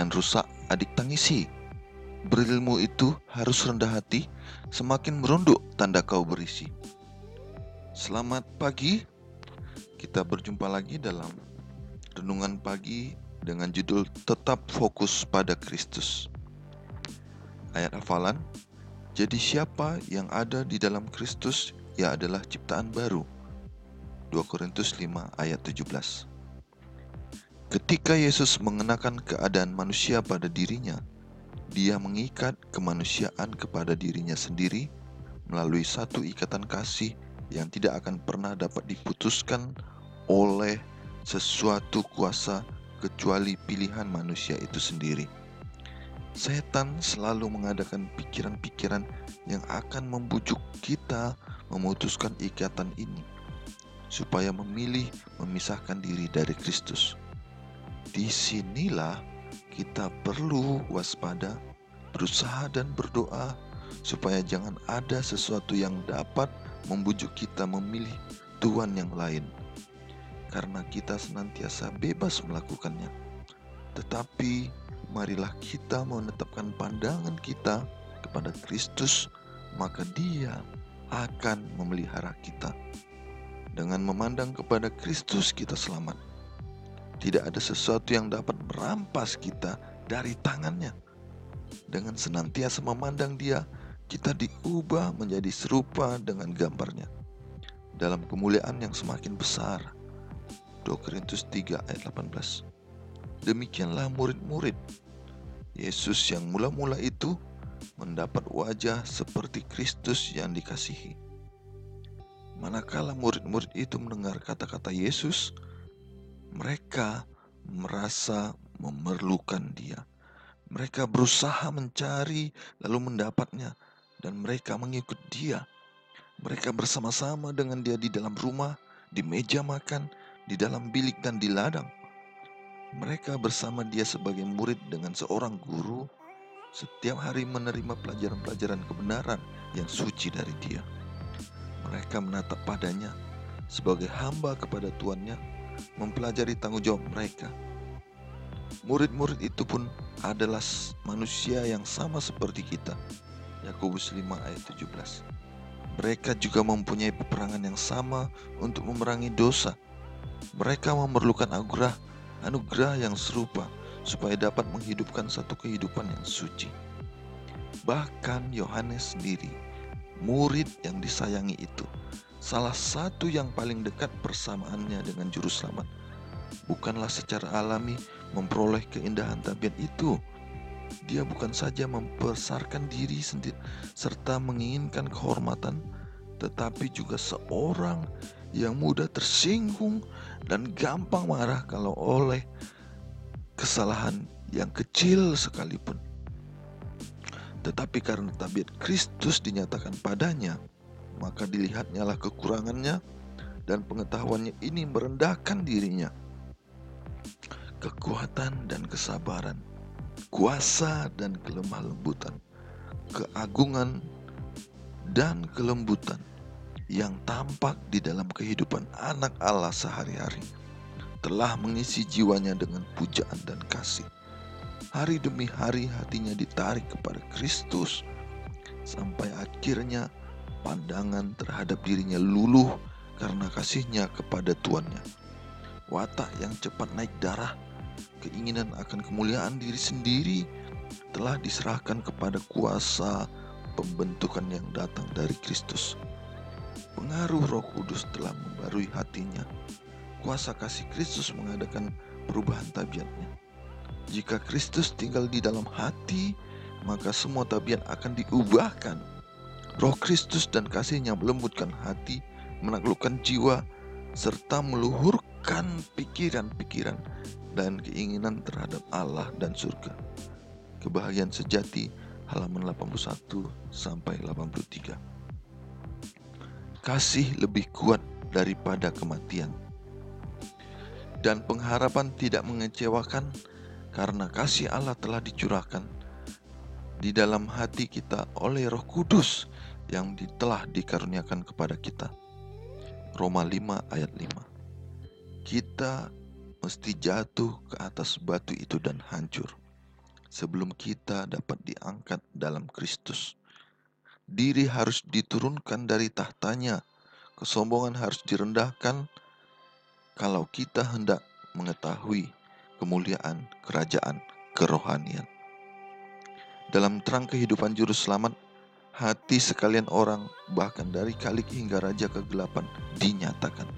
mainan rusak adik tangisi. Berilmu itu harus rendah hati, semakin merunduk tanda kau berisi. Selamat pagi, kita berjumpa lagi dalam Renungan Pagi dengan judul Tetap Fokus pada Kristus. Ayat hafalan, jadi siapa yang ada di dalam Kristus, ia adalah ciptaan baru. 2 Korintus 5 ayat 17. Ketika Yesus mengenakan keadaan manusia pada dirinya, Dia mengikat kemanusiaan kepada dirinya sendiri melalui satu ikatan kasih yang tidak akan pernah dapat diputuskan oleh sesuatu kuasa kecuali pilihan manusia itu sendiri. Setan selalu mengadakan pikiran-pikiran yang akan membujuk kita memutuskan ikatan ini, supaya memilih memisahkan diri dari Kristus. Disinilah kita perlu waspada, berusaha dan berdoa supaya jangan ada sesuatu yang dapat membujuk kita memilih Tuhan yang lain, karena kita senantiasa bebas melakukannya. Tetapi marilah kita menetapkan pandangan kita kepada Kristus, maka Dia akan memelihara kita. Dengan memandang kepada Kristus kita selamat. Tidak ada sesuatu yang dapat merampas kita dari tangannya. Dengan senantiasa memandang Dia, kita diubah menjadi serupa dengan gambarnya dalam kemuliaan yang semakin besar. 2 Korintus 3 ayat 18. Demikianlah murid-murid Yesus yang mula-mula itu mendapat wajah seperti Kristus yang dikasihi. Manakala murid-murid itu mendengar kata-kata Yesus, mereka merasa memerlukan Dia. Mereka berusaha mencari lalu mendapatnya, dan mereka mengikut Dia. Mereka bersama-sama dengan Dia di dalam rumah, di meja makan, di dalam bilik dan di ladang. Mereka bersama Dia sebagai murid dengan seorang guru, setiap hari menerima pelajaran-pelajaran kebenaran yang suci dari Dia. Mereka menatap padanya sebagai hamba kepada Tuannya, mempelajari tanggung jawab mereka. Murid-murid itu pun adalah manusia yang sama seperti kita. Yakobus 5 ayat 17. Mereka juga mempunyai peperangan yang sama untuk memerangi dosa. Mereka memerlukan anugerah yang serupa supaya dapat menghidupkan satu kehidupan yang suci. Bahkan Yohanes sendiri, murid yang disayangi itu, salah satu yang paling dekat persamaannya dengan juru selamat, bukanlah secara alami memperoleh keindahan tabiat itu. Dia bukan saja membesarkan diri sendiri serta menginginkan kehormatan, tetapi juga seorang yang mudah tersinggung dan gampang marah kalau oleh kesalahan yang kecil sekalipun. Tetapi karena tabiat Kristus dinyatakan padanya, maka dilihatnyalah kekurangannya, dan pengetahuannya ini merendahkan dirinya. Kekuatan dan kesabaran, kuasa dan kelemah lembutan, keagungan dan kelembutan yang tampak di dalam kehidupan anak Allah sehari-hari telah mengisi jiwanya dengan pujaan dan kasih. Hari demi hari hatinya ditarik kepada Kristus, sampai akhirnya pandangan terhadap dirinya luluh karena kasihnya kepada Tuannya. Watak yang cepat naik darah, keinginan akan kemuliaan diri sendiri telah diserahkan kepada kuasa pembentukan yang datang dari Kristus. Pengaruh Roh Kudus telah membarui hatinya. Kuasa kasih Kristus mengadakan perubahan tabiatnya. Jika Kristus tinggal di dalam hati, maka semua tabiat akan diubahkan. Roh Kristus dan kasih-Nya melembutkan hati, menaklukkan jiwa, serta meluhurkan pikiran-pikiran dan keinginan terhadap Allah dan surga. Kebahagiaan sejati, halaman 81 sampai 83. Kasih lebih kuat daripada kematian. Dan pengharapan tidak mengecewakan, karena kasih Allah telah dicurahkan di dalam hati kita oleh Roh Kudus yang telah dikaruniakan kepada kita. Roma 5 ayat 5. Kita mesti jatuh ke atas batu itu dan hancur. sebelum kita dapat diangkat dalam Kristus. Diri harus diturunkan dari tahtanya, kesombongan harus direndahkan kalau kita hendak mengetahui kemuliaan kerajaan kerohanian. Dalam terang kehidupan juru selamat, hati sekalian orang, bahkan dari Khalik hingga Raja Kegelapan, dinyatakan.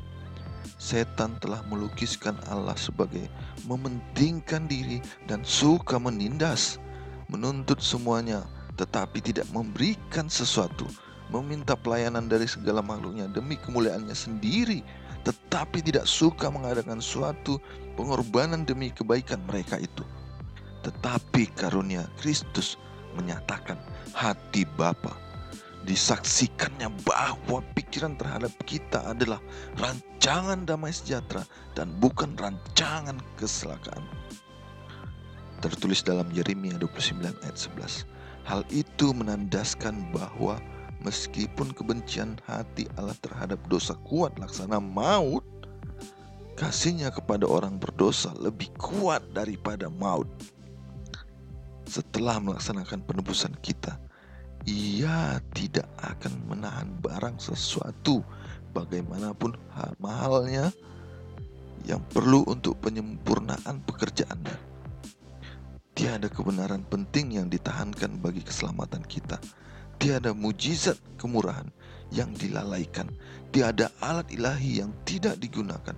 Setan telah melukiskan Allah sebagai mementingkan diri dan suka menindas, menuntut semuanya, tetapi tidak memberikan sesuatu, meminta pelayanan dari segala makhluknya demi kemuliaannya sendiri, tetapi tidak suka mengadakan suatu pengorbanan demi kebaikan mereka itu. Tetapi karunia Kristus menyatakan hati Bapa, disaksikannya bahwa pikiran terhadap kita adalah rancangan damai sejahtera dan bukan rancangan kecelakaan. Tertulis dalam Yeremia 29 ayat 11. Hal itu menandaskan bahwa meskipun kebencian hati Allah terhadap dosa kuat laksana maut, kasihnya kepada orang berdosa lebih kuat daripada maut. Setelah melaksanakan penebusan kita, Ia tidak akan menahan barang sesuatu bagaimanapun mahalnya yang perlu untuk penyempurnaan pekerjaannya. Tiada kebenaran penting yang ditahankan bagi keselamatan kita. Tiada mujizat kemurahan yang dilalaikan. Tiada alat ilahi yang tidak digunakan.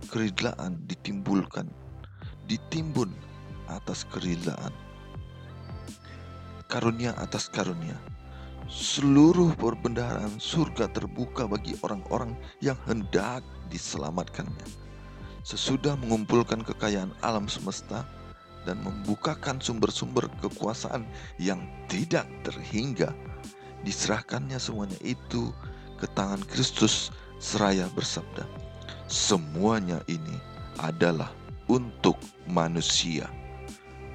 Keridlaan ditimbun atas keridlaan. Karunia atas karunia. Seluruh perbendaharaan surga terbuka bagi orang-orang yang hendak diselamatkannya. Sesudah mengumpulkan kekayaan alam semesta dan membukakan sumber-sumber kekuasaan yang tidak terhingga, diserahkannya semuanya itu ke tangan Kristus seraya bersabda, semuanya ini adalah untuk manusia.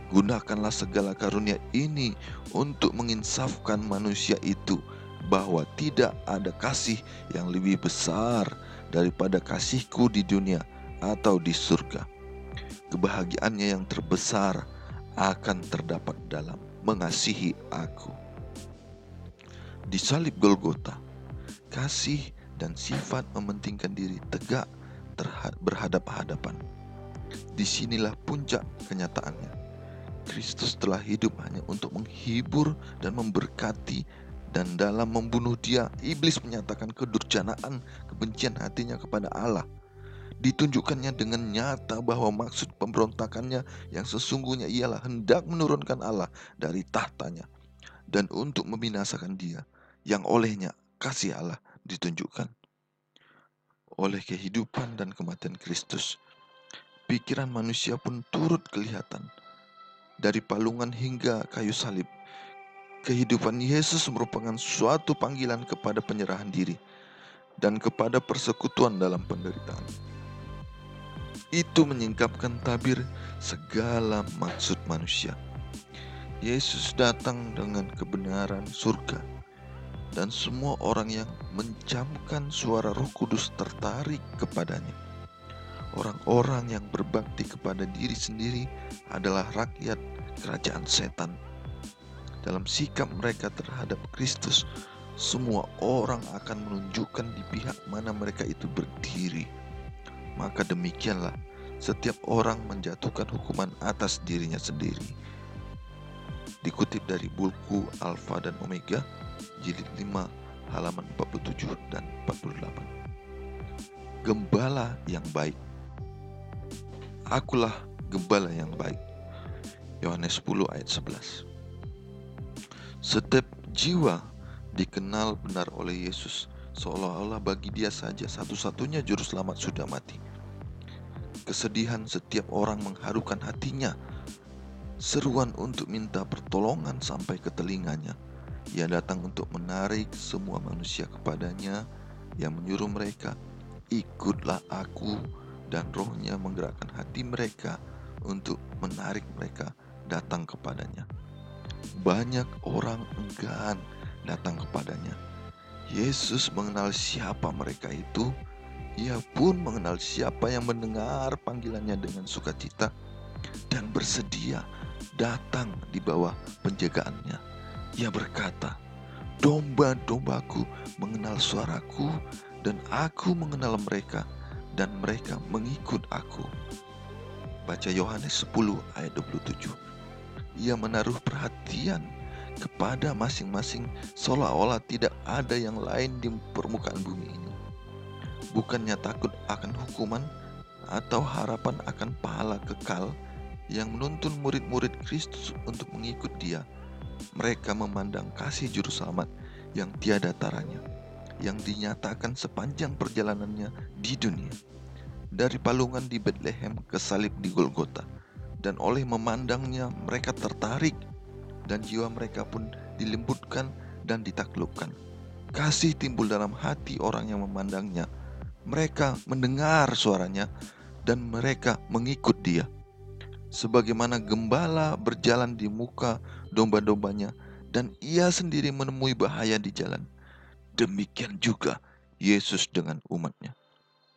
Gunakanlah segala karunia ini untuk menginsafkan manusia itu bahwa tidak ada kasih yang lebih besar daripada kasihku di dunia atau di surga. Kebahagiaannya yang terbesar akan terdapat dalam mengasihi aku. Di salib Golgota, kasih dan sifat mementingkan diri tegak berhadap-hadapan. Disinilah puncak kenyataannya. Kristus telah hidup hanya untuk menghibur dan memberkati, dan dalam membunuh Dia, iblis menyatakan kedurjanaan kebencian hatinya kepada Allah. Ditunjukkannya dengan nyata bahwa maksud pemberontakannya yang sesungguhnya ialah hendak menurunkan Allah dari tahtanya dan untuk membinasakan Dia yang olehnya kasih Allah ditunjukkan. Oleh kehidupan dan kematian Kristus, pikiran manusia pun turut kelihatan. Dari palungan hingga kayu salib, kehidupan Yesus merupakan suatu panggilan kepada penyerahan diri dan kepada persekutuan dalam penderitaan. Itu menyingkapkan tabir segala maksud manusia. Yesus datang dengan kebenaran surga, dan semua orang yang mencamkan suara Roh Kudus tertarik kepadanya. Orang-orang yang berbakti kepada diri sendiri adalah rakyat kerajaan setan. Dalam sikap mereka terhadap Kristus, semua orang akan menunjukkan di pihak mana mereka itu berdiri. Maka demikianlah setiap orang menjatuhkan hukuman atas dirinya sendiri. Dikutip dari buku Alfa dan Omega, jilid 5, halaman 47 dan 48. Gembala yang baik. Akulah gembala yang baik. Yohanes 10 ayat 11. Setiap jiwa dikenal benar oleh Yesus, seolah-olah bagi Dia saja satu-satunya juru selamat sudah mati. Kesedihan setiap orang mengharukan hatinya. Seruan untuk minta pertolongan sampai ke telinganya. Ia datang untuk menarik semua manusia kepadanya, yang menyuruh mereka, ikutlah aku, dan Roh-Nya menggerakkan hati mereka untuk menarik mereka datang kepadanya. Banyak orang enggan datang kepadanya. Yesus mengenal siapa mereka itu. Ia pun mengenal siapa yang mendengar panggilannya dengan sukacita dan bersedia datang di bawah penjagaannya. Ia berkata, "Domba-dombaku mengenal suaraku, dan aku mengenal mereka, dan mereka mengikut aku." Baca Yohanes 10 ayat 27. Ia menaruh perhatian kepada masing-masing seolah-olah tidak ada yang lain di permukaan bumi ini. Bukannya takut akan hukuman atau harapan akan pahala kekal yang menuntun murid-murid Kristus untuk mengikut Dia, mereka memandang kasih juru selamat yang tiada taranya, yang dinyatakan sepanjang perjalanannya di dunia, dari palungan di Betlehem ke salib di Golgota. Dan oleh memandangnya mereka tertarik, dan jiwa mereka pun dilembutkan dan ditaklukkan. Kasih timbul dalam hati orang yang memandangnya. Mereka mendengar suaranya dan mereka mengikut Dia. Sebagaimana gembala berjalan di muka domba-dombanya, dan ia sendiri menemui bahaya di jalan, demikian juga Yesus dengan umatnya.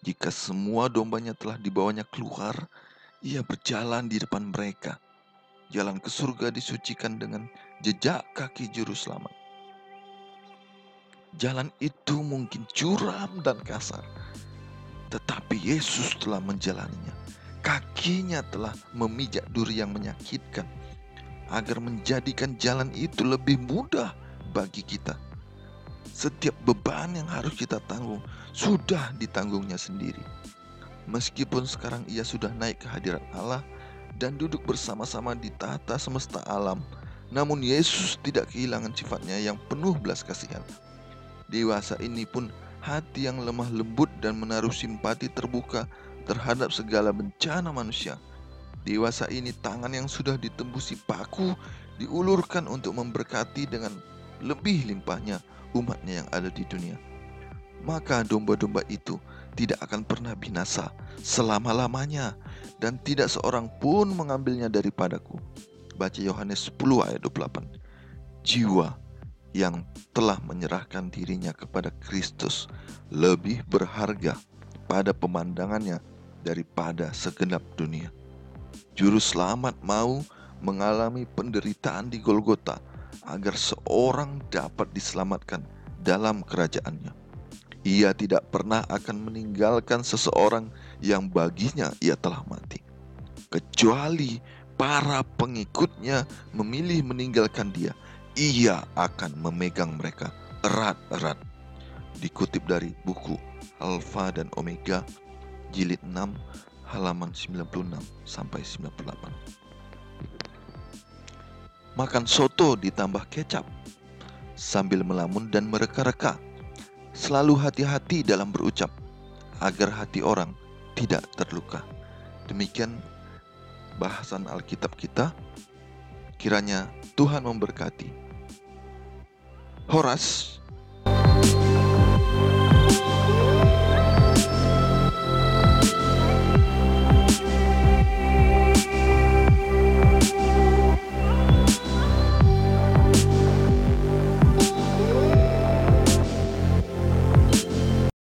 Jika semua dombanya telah dibawanya keluar, ia berjalan di depan mereka. Jalan ke surga disucikan dengan jejak kaki juru selamat. Jalan itu mungkin curam dan kasar, tetapi Yesus telah menjalaninya. Kakinya telah memijak duri yang menyakitkan, agar menjadikan jalan itu lebih mudah bagi kita. Setiap beban yang harus kita tanggung sudah ditanggungnya sendiri. Meskipun sekarang ia sudah naik ke hadirat Allah dan duduk bersama-sama di tahta semesta alam, namun Yesus tidak kehilangan sifatnya yang penuh belas kasihan. Dewasa ini pun hati yang lemah lembut dan menaruh simpati terbuka terhadap segala bencana manusia. Dewasa ini tangan yang sudah ditembusi paku diulurkan untuk memberkati dengan lebih limpahnya umatnya yang ada di dunia. Maka domba-domba itu tidak akan pernah binasa selama-lamanya, dan tidak seorang pun mengambilnya daripadaku. Baca Yohanes 10 ayat 28. Jiwa yang telah menyerahkan dirinya kepada Kristus lebih berharga pada pemandangannya daripada segenap dunia. Juru selamat mau mengalami penderitaan di Golgota agar seorang dapat diselamatkan dalam kerajaannya. Ia tidak pernah akan meninggalkan seseorang yang baginya ia telah mati, kecuali para pengikutnya memilih meninggalkan dia. Ia akan memegang mereka erat-erat. Dikutip dari buku Alfa dan Omega, jilid 6, halaman 96 sampai 98. Makan soto ditambah kecap sambil melamun dan mereka-reka. Selalu hati-hati dalam berucap, agar hati orang tidak terluka. Demikian bahasan Alkitab kita. Kiranya Tuhan memberkati. Horas